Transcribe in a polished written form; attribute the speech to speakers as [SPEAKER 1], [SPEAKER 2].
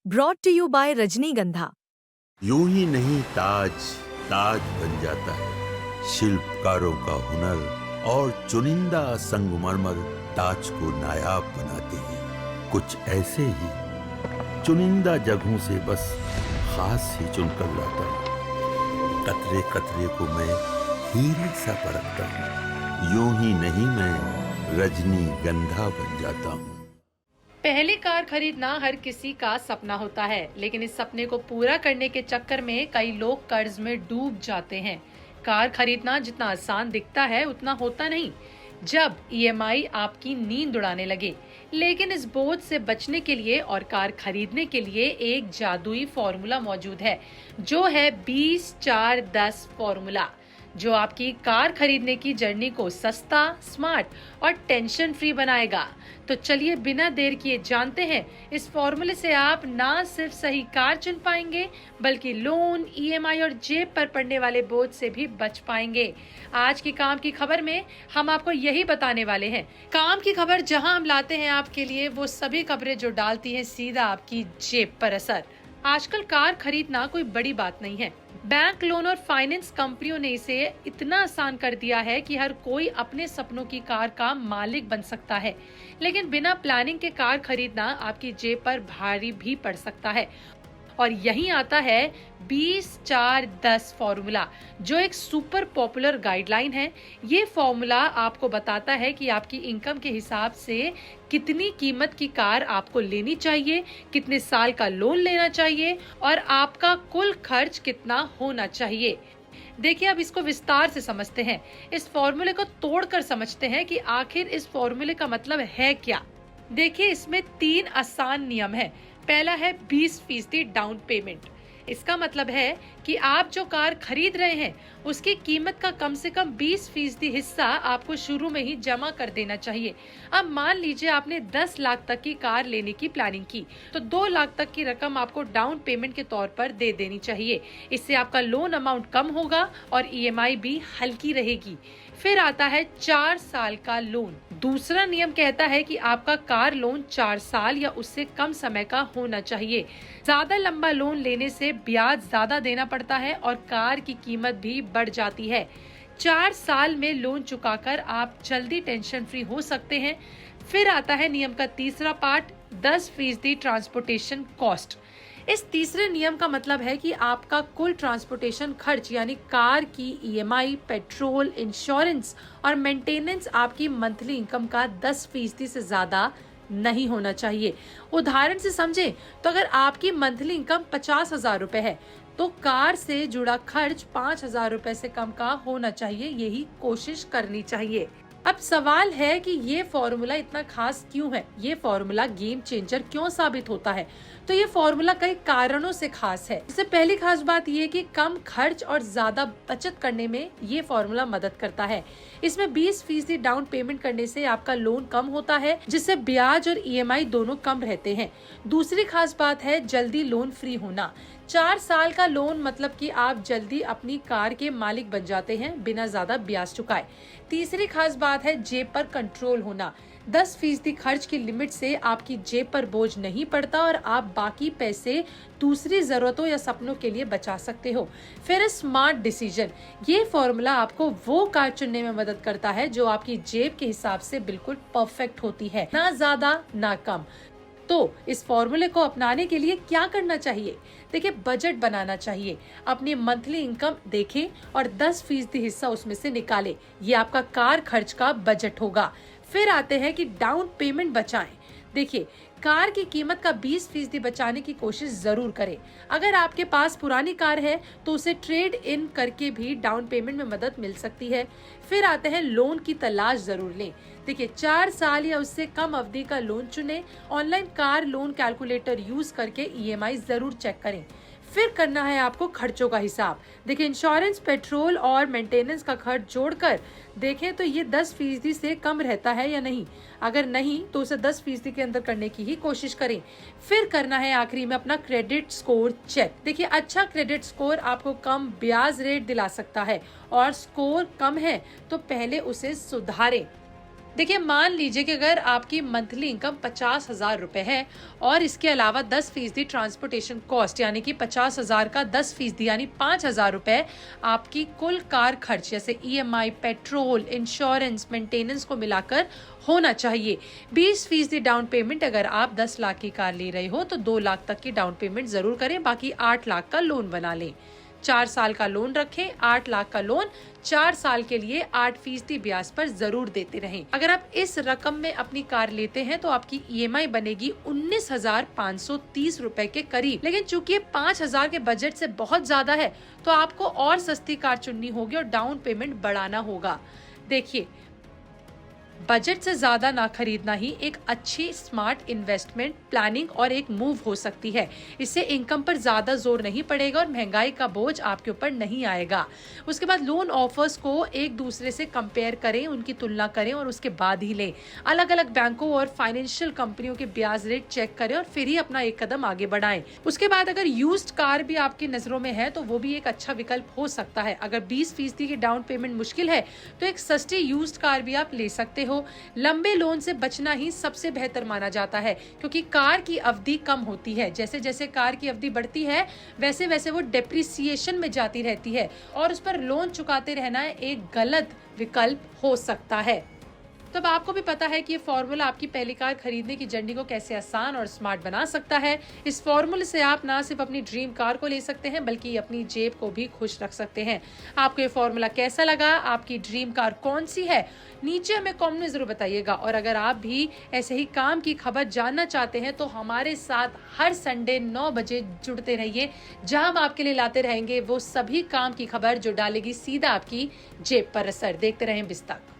[SPEAKER 1] Brought to you bye रजनीगंधा।
[SPEAKER 2] यूं ही नहीं ताज ताज बन जाता है। शिल्पकारों का हुनर और चुनिंदा संगमरमर ताज को नायाब बनाते हैं। कुछ ऐसे ही चुनिंदा जगहों से बस खास ही चुनकर लाता हूँ। कतरे कतरे को मैं हीरे सा परखता हूँ। यूं ही नहीं मैं रजनीगंधा बन जाता हूँ।
[SPEAKER 3] पहली कार खरीदना हर किसी का सपना होता है, लेकिन इस सपने को पूरा करने के चक्कर में कई लोग कर्ज में डूब जाते हैं। कार खरीदना जितना आसान दिखता है उतना होता नहीं, जब ईएमआई आपकी नींद उड़ाने लगे। लेकिन इस बोझ से बचने के लिए और कार खरीदने के लिए एक जादुई फॉर्मूला मौजूद है, जो है 20-4-10 फॉर्मूला, जो आपकी कार खरीदने की जर्नी को सस्ता, स्मार्ट और टेंशन फ्री बनाएगा। तो चलिए बिना देर किए जानते हैं, इस फॉर्मूले से आप ना सिर्फ सही कार चुन पाएंगे, बल्कि लोन, ईएमआई और जेब पर पड़ने वाले बोझ से भी बच पाएंगे। आज की काम की खबर में हम आपको यही बताने वाले हैं। काम की खबर जहां हम लाते हैं आपके लिए वो सभी खबरें जो डालती हैं सीधा आपकी जेब पर असर। आजकल कार खरीदना कोई बड़ी बात नहीं है। बैंक लोन और फाइनेंस कंपनियों ने इसे इतना आसान कर दिया है कि हर कोई अपने सपनों की कार का मालिक बन सकता है। लेकिन बिना प्लानिंग के कार खरीदना आपकी जेब पर भारी भी पड़ सकता है। और यहीं आता है 20-4-10 फॉर्मूला, जो एक सुपर पॉपुलर गाइडलाइन है। ये फॉर्मूला आपको बताता है कि आपकी इनकम के हिसाब से कितनी कीमत की कार आपको लेनी चाहिए, कितने साल का लोन लेना चाहिए और आपका कुल खर्च कितना होना चाहिए। देखिए, अब इसको विस्तार से समझते हैं। इस फॉर्मूले को तोड़कर समझते हैं कि आखिर इस फॉर्मूले का मतलब है क्या। देखिए, इसमें 3 आसान नियम है। पहला है 20% डाउन पेमेंट। इसका मतलब है कि आप जो कार खरीद रहे हैं उसकी कीमत का कम से कम 20% हिस्सा आपको शुरू में ही जमा कर देना चाहिए। अब मान लीजिए आपने 10 लाख तक की कार लेने की प्लानिंग की, तो 2 लाख तक की रकम आपको डाउन पेमेंट के तौर पर दे देनी चाहिए। इससे आपका लोन अमाउंट कम होगा और ईएमआई भी हल्की रहेगी। फिर आता है 4 साल का लोन। दूसरा नियम कहता है कि आपका कार लोन 4 साल या उससे कम समय का होना चाहिए। ज्यादा लंबा लोन लेने से ब्याज ज्यादा देना पड़ता है और कार की कीमत भी बढ़ जाती है। 4 साल में लोन चुकाकर आप जल्दी टेंशन फ्री हो सकते हैं। फिर आता है नियम का तीसरा पार्ट, 10% ट्रांसपोर्टेशन कॉस्ट। इस तीसरे नियम का मतलब है कि आपका कुल ट्रांसपोर्टेशन खर्च यानी कार की ईएमआई, पेट्रोल, इंश्योरेंस और मेंटेनेंस आपकी मंथली इनकम का 10% से ज्यादा नहीं होना चाहिए। उदाहरण से समझें तो अगर आपकी मंथली इनकम 50,000 रुपए है, तो कार से जुड़ा खर्च 5,000 रुपए से कम का होना चाहिए। यही कोशिश करनी चाहिए। अब सवाल है कि ये फॉर्मूला इतना खास क्यों है, ये फॉर्मूला गेम चेंजर क्यों साबित होता है। तो ये फॉर्मूला कई कारणों से खास है। इससे पहली खास बात ये कि कम खर्च और ज्यादा बचत करने में ये फॉर्मूला मदद करता है। इसमें 20% डाउन पेमेंट करने से आपका लोन कम होता है, जिससे ब्याज और ईएमआई दोनों कम रहते हैं। दूसरी खास बात है जल्दी लोन फ्री होना। 4 साल का लोन मतलब कि आप जल्दी अपनी कार के मालिक बन जाते हैं बिना ज्यादा ब्याज चुकाए। तीसरी खास बात है जेब पर कंट्रोल होना। 10% खर्च की लिमिट से आपकी जेब पर बोझ नहीं पड़ता और आप बाकी पैसे दूसरी जरूरतों या सपनों के लिए बचा सकते हो। फिर स्मार्ट डिसीजन, ये फॉर्मूला आपको वो कार चुनने में मदद करता है जो आपकी जेब के हिसाब से बिल्कुल परफेक्ट होती है, ना ज्यादा ना कम। तो इस फॉर्मूले को अपनाने के लिए क्या करना चाहिए? देखिए, बजट बनाना चाहिए। अपनी मंथली इनकम देखें और 10% हिस्सा उसमें से निकालें। ये आपका कार खर्च का बजट होगा। फिर आते हैं कि डाउन पेमेंट बचाएं। देखिए, कार की कीमत का 20% बचाने की कोशिश जरूर करें। अगर आपके पास पुरानी कार है तो उसे ट्रेड इन करके भी डाउन पेमेंट में मदद मिल सकती है। फिर आते हैं लोन की तलाश जरूर लें। देखिए, 4 साल या उससे कम अवधि का लोन चुनें। Online car loan calculator use करके ईएमआई जरूर चेक करें। फिर करना है आपको खर्चों का हिसाब। देखिए, इंश्योरेंस, पेट्रोल और मेंटेनेंस का खर्च जोड़कर देखें तो ये 10% से कम रहता है या नहीं। अगर नहीं तो उसे 10% के अंदर करने की ही कोशिश करें। फिर करना है आखिरी में अपना क्रेडिट स्कोर चेक। देखिए, अच्छा क्रेडिट स्कोर आपको कम ब्याज रेट दिला सकता है और स्कोर कम है तो पहले उसे सुधारें। देखिए, मान लीजिए कि अगर आपकी मंथली इनकम 50,000 रुपए है और इसके अलावा 10% ट्रांसपोर्टेशन कॉस्ट यानी कि 50,000 का 10% यानी 5,000 रुपए आपकी कुल कार खर्च जैसे EMI, पेट्रोल, इंश्योरेंस, मेंटेनेंस को मिलाकर होना चाहिए। 20% डाउन पेमेंट अगर आप 10 लाख की कार ले रहे हो तो 2 लाख तक की डाउन पेमेंट जरूर करें, बाकी 8 लाख का लोन बना लें। 4 साल का लोन रखें, 8 लाख का लोन 4 साल के लिए 8% ब्याज पर जरूर देते रहें। अगर आप इस रकम में अपनी कार लेते हैं तो आपकी EMI बनेगी 19,530 रुपए के करीब। लेकिन चूंकि ये 5,000 के बजट से बहुत ज्यादा है तो आपको और सस्ती कार चुननी होगी और डाउन पेमेंट बढ़ाना होगा। देखिए, बजट से ज्यादा ना खरीदना ही एक अच्छी स्मार्ट इन्वेस्टमेंट प्लानिंग और एक मूव हो सकती है। इससे इनकम पर ज्यादा जोर नहीं पड़ेगा और महंगाई का बोझ आपके ऊपर नहीं आएगा। उसके बाद लोन ऑफर्स को एक दूसरे से कंपेयर करें, उनकी तुलना करें और उसके बाद ही लें। अलग अलग बैंकों और फाइनेंशियल कंपनियों के ब्याज रेट चेक करें और फिर ही अपना एक कदम आगे बढ़ाएं। उसके बाद अगर यूज्ड कार भी आपकी नजरों में है तो वो भी एक अच्छा विकल्प हो सकता है। अगर 20% की डाउन पेमेंट मुश्किल है तो एक सस्ती यूज्ड कार भी आप ले सकते हो। लंबे लोन से बचना ही सबसे बेहतर माना जाता है क्योंकि कार की अवधि कम होती है। जैसे जैसे कार की अवधि बढ़ती है वैसे वैसे वो डेप्रिसिएशन में जाती रहती है और उस पर लोन चुकाते रहना एक गलत विकल्प हो सकता है। तब आपको भी पता है कि ये फॉर्मूला आपकी पहली कार खरीदने की जर्नी को कैसे आसान और स्मार्ट बना सकता है। इस फॉर्मूले से आप ना सिर्फ अपनी ड्रीम कार को ले सकते हैं बल्कि अपनी जेब को भी खुश रख सकते हैं। आपको ये फॉर्मूला कैसा लगा? आपकी ड्रीम कार कौन सी है? नीचे हमें कमेंट में जरूर बताइएगा। और अगर आप भी ऐसे ही काम की खबर जानना चाहते हैं तो हमारे साथ हर संडे 9 बजे जुड़ते रहिए, जहां हम आपके लिए लाते रहेंगे वो सभी काम की खबर जो डालेगी सीधा आपकी जेब पर असर। देखते रहें बिस्तक।